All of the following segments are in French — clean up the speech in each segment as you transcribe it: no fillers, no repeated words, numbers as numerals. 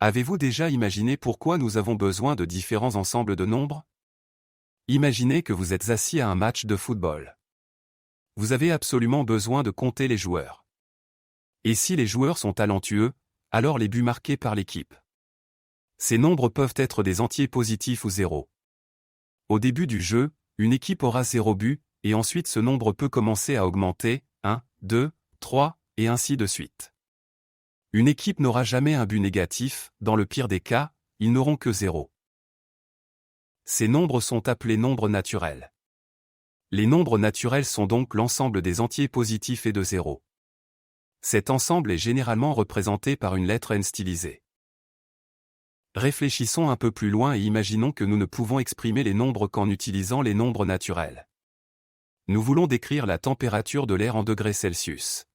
Avez-vous déjà imaginé pourquoi nous avons besoin de différents ensembles de nombres? Imaginez que vous êtes assis à un match de football. Vous avez absolument besoin de compter les joueurs. Et si les joueurs sont talentueux, alors les buts marqués par l'équipe. Ces nombres peuvent être des entiers positifs ou zéro. Au début du jeu, une équipe aura 0 but, et ensuite ce nombre peut commencer à augmenter, 1, 2, 3, et ainsi de suite. Une équipe n'aura jamais un but négatif, dans le pire des cas, ils n'auront que 0. Ces nombres sont appelés nombres naturels. Les nombres naturels sont donc l'ensemble des entiers positifs et de 0. Cet ensemble est généralement représenté par une lettre n stylisée. Réfléchissons un peu plus loin et imaginons que nous ne pouvons exprimer les nombres qu'en utilisant les nombres naturels. Nous voulons décrire la température de l'air en degrés Celsius.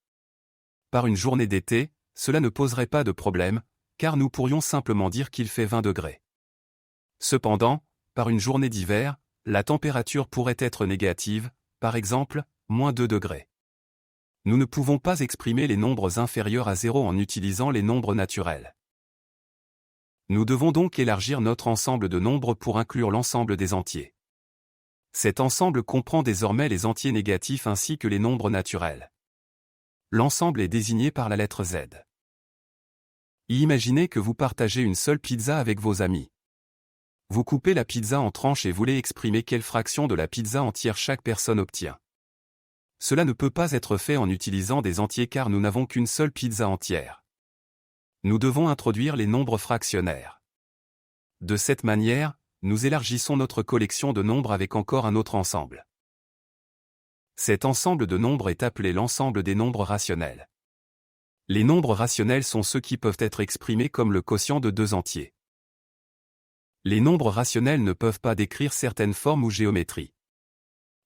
Par une journée d'été, cela ne poserait pas de problème, car nous pourrions simplement dire qu'il fait 20 degrés. Cependant, par une journée d'hiver, la température pourrait être négative, par exemple, -2 degrés. Nous ne pouvons pas exprimer les nombres inférieurs à 0 en utilisant les nombres naturels. Nous devons donc élargir notre ensemble de nombres pour inclure l'ensemble des entiers. Cet ensemble comprend désormais les entiers négatifs ainsi que les nombres naturels. L'ensemble est désigné par la lettre Z. Imaginez que vous partagez une seule pizza avec vos amis. Vous coupez la pizza en tranches et voulez exprimer quelle fraction de la pizza entière chaque personne obtient. Cela ne peut pas être fait en utilisant des entiers car nous n'avons qu'une seule pizza entière. Nous devons introduire les nombres fractionnaires. De cette manière, nous élargissons notre collection de nombres avec encore un autre ensemble. Cet ensemble de nombres est appelé l'ensemble des nombres rationnels. Les nombres rationnels sont ceux qui peuvent être exprimés comme le quotient de deux entiers. Les nombres rationnels ne peuvent pas décrire certaines formes ou géométries.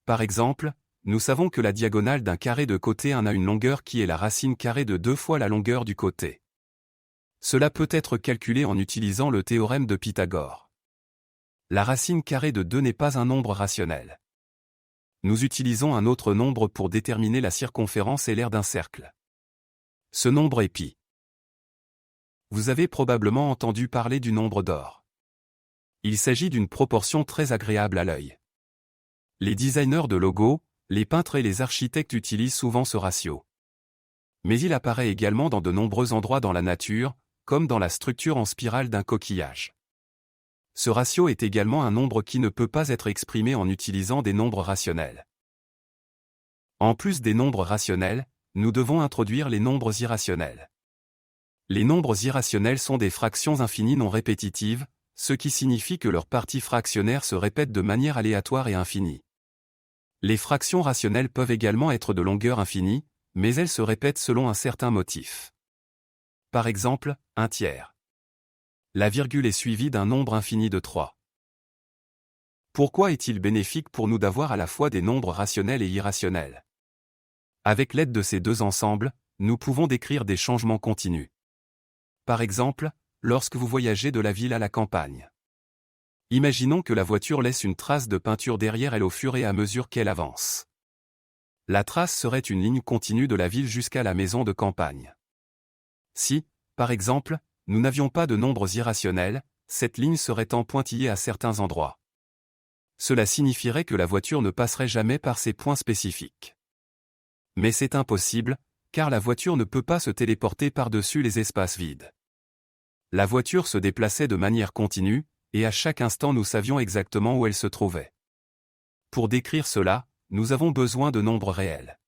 Par exemple, nous savons que la diagonale d'un carré de côté 1 a une longueur qui est la racine carrée de 2 fois la longueur du côté. Cela peut être calculé en utilisant le théorème de Pythagore. La racine carrée de 2 n'est pas un nombre rationnel. Nous utilisons un autre nombre pour déterminer la circonférence et l'aire d'un cercle. Ce nombre est pi. Vous avez probablement entendu parler du nombre d'or. Il s'agit d'une proportion très agréable à l'œil. Les designers de logos, les peintres et les architectes utilisent souvent ce ratio. Mais il apparaît également dans de nombreux endroits dans la nature, comme dans la structure en spirale d'un coquillage. Ce ratio est également un nombre qui ne peut pas être exprimé en utilisant des nombres rationnels. En plus des nombres rationnels, nous devons introduire les nombres irrationnels. Les nombres irrationnels sont des fractions infinies non répétitives, ce qui signifie que leurs parties fractionnaires se répètent de manière aléatoire et infinie. Les fractions rationnelles peuvent également être de longueur infinie, mais elles se répètent selon un certain motif. Par exemple, 1/3. La virgule est suivie d'un nombre infini de 3. Pourquoi est-il bénéfique pour nous d'avoir à la fois des nombres rationnels et irrationnels? Avec l'aide de ces deux ensembles, nous pouvons décrire des changements continus. Par exemple, lorsque vous voyagez de la ville à la campagne. Imaginons que la voiture laisse une trace de peinture derrière elle au fur et à mesure qu'elle avance. La trace serait une ligne continue de la ville jusqu'à la maison de campagne. Si, par exemple, nous n'avions pas de nombres irrationnels, cette ligne serait en pointillé à certains endroits. Cela signifierait que la voiture ne passerait jamais par ces points spécifiques. Mais c'est impossible, car la voiture ne peut pas se téléporter par-dessus les espaces vides. La voiture se déplaçait de manière continue, et à chaque instant nous savions exactement où elle se trouvait. Pour décrire cela, nous avons besoin de nombres réels.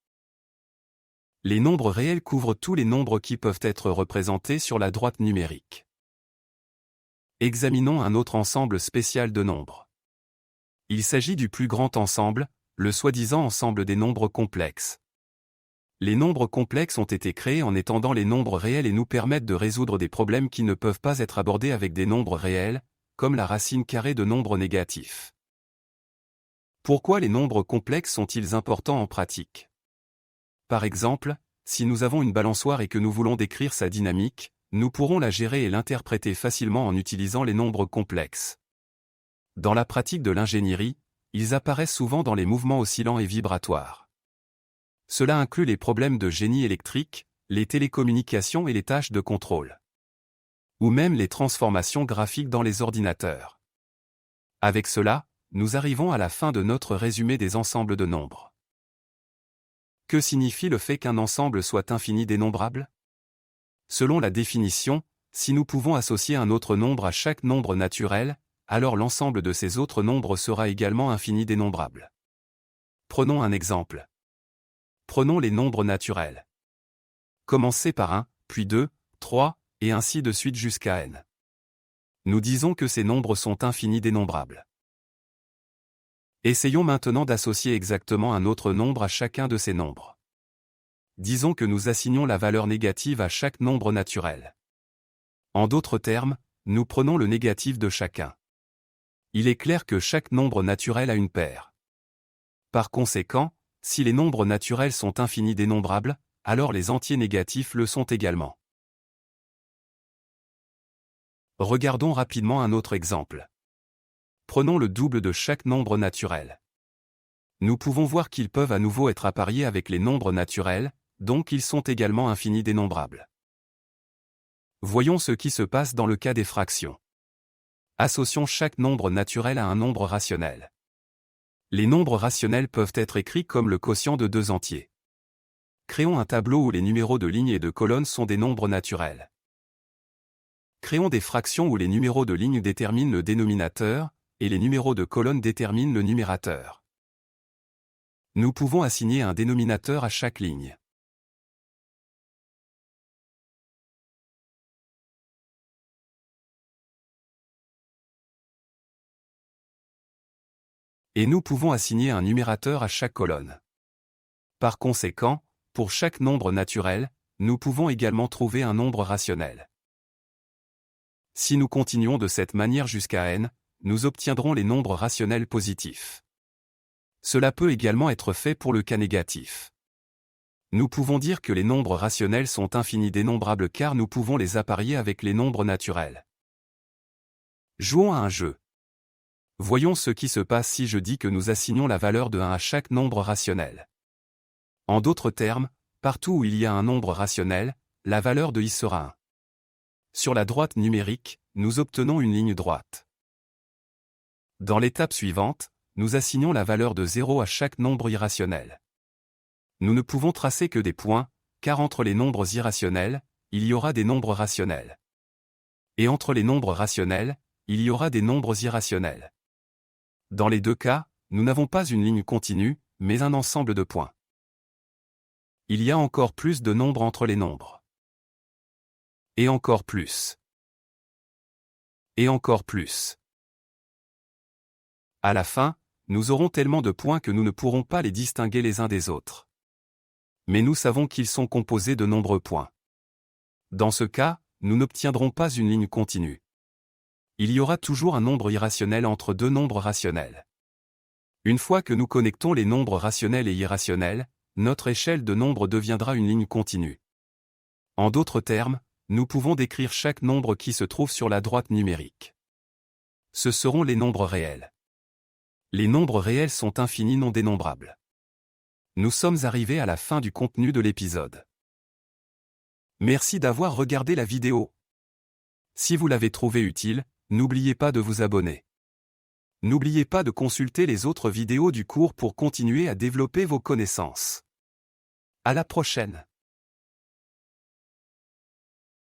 Les nombres réels couvrent tous les nombres qui peuvent être représentés sur la droite numérique. Examinons un autre ensemble spécial de nombres. Il s'agit du plus grand ensemble, le soi-disant ensemble des nombres complexes. Les nombres complexes ont été créés en étendant les nombres réels et nous permettent de résoudre des problèmes qui ne peuvent pas être abordés avec des nombres réels, comme la racine carrée de nombres négatifs. Pourquoi les nombres complexes sont-ils importants en pratique? Par exemple, si nous avons une balançoire et que nous voulons décrire sa dynamique, nous pourrons la gérer et l'interpréter facilement en utilisant les nombres complexes. Dans la pratique de l'ingénierie, ils apparaissent souvent dans les mouvements oscillants et vibratoires. Cela inclut les problèmes de génie électrique, les télécommunications et les tâches de contrôle. ou même les transformations graphiques dans les ordinateurs. Avec cela, nous arrivons à la fin de notre résumé des ensembles de nombres. Que signifie le fait qu'un ensemble soit infini dénombrable? Selon la définition, si nous pouvons associer un autre nombre à chaque nombre naturel, alors l'ensemble de ces autres nombres sera également infini dénombrable. Prenons un exemple. Prenons les nombres naturels. Commencez par 1, puis 2, 3, et ainsi de suite jusqu'à n. Nous disons que ces nombres sont infinis dénombrables. Essayons maintenant d'associer exactement un autre nombre à chacun de ces nombres. Disons que nous assignons la valeur négative à chaque nombre naturel. En d'autres termes, nous prenons le négatif de chacun. Il est clair que chaque nombre naturel a une paire. Par conséquent, si les nombres naturels sont infinis dénombrables, alors les entiers négatifs le sont également. Regardons rapidement un autre exemple. Prenons le double de chaque nombre naturel. Nous pouvons voir qu'ils peuvent à nouveau être appariés avec les nombres naturels, donc ils sont également infinis dénombrables. Voyons ce qui se passe dans le cas des fractions. Associons chaque nombre naturel à un nombre rationnel. Les nombres rationnels peuvent être écrits comme le quotient de deux entiers. Créons un tableau où les numéros de lignes et de colonnes sont des nombres naturels. Créons des fractions où les numéros de lignes déterminent le dénominateur, et les numéros de colonnes déterminent le numérateur. Nous pouvons assigner un dénominateur à chaque ligne. Et nous pouvons assigner un numérateur à chaque colonne. Par conséquent, pour chaque nombre naturel, nous pouvons également trouver un nombre rationnel. Si nous continuons de cette manière jusqu'à n, nous obtiendrons les nombres rationnels positifs. Cela peut également être fait pour le cas négatif. Nous pouvons dire que les nombres rationnels sont infinis dénombrables car nous pouvons les apparier avec les nombres naturels. Jouons à un jeu. Voyons ce qui se passe si je dis que nous assignons la valeur de 1 à chaque nombre rationnel. En d'autres termes, partout où il y a un nombre rationnel, la valeur de i sera 1. Sur la droite numérique, nous obtenons une ligne droite. Dans l'étape suivante, nous assignons la valeur de 0 à chaque nombre irrationnel. Nous ne pouvons tracer que des points, car entre les nombres irrationnels, il y aura des nombres rationnels. Et entre les nombres rationnels, il y aura des nombres irrationnels. Dans les deux cas, nous n'avons pas une ligne continue, mais un ensemble de points. Il y a encore plus de nombres entre les nombres. Et encore plus. Et encore plus. À la fin, nous aurons tellement de points que nous ne pourrons pas les distinguer les uns des autres. Mais nous savons qu'ils sont composés de nombreux points. Dans ce cas, nous n'obtiendrons pas une ligne continue. Il y aura toujours un nombre irrationnel entre deux nombres rationnels. Une fois que nous connectons les nombres rationnels et irrationnels, notre échelle de nombres deviendra une ligne continue. En d'autres termes, nous pouvons décrire chaque nombre qui se trouve sur la droite numérique. Ce seront les nombres réels. Les nombres réels sont infinis non dénombrables. Nous sommes arrivés à la fin du contenu de l'épisode. Merci d'avoir regardé la vidéo. Si vous l'avez trouvé utile, n'oubliez pas de vous abonner. N'oubliez pas de consulter les autres vidéos du cours pour continuer à développer vos connaissances. À la prochaine.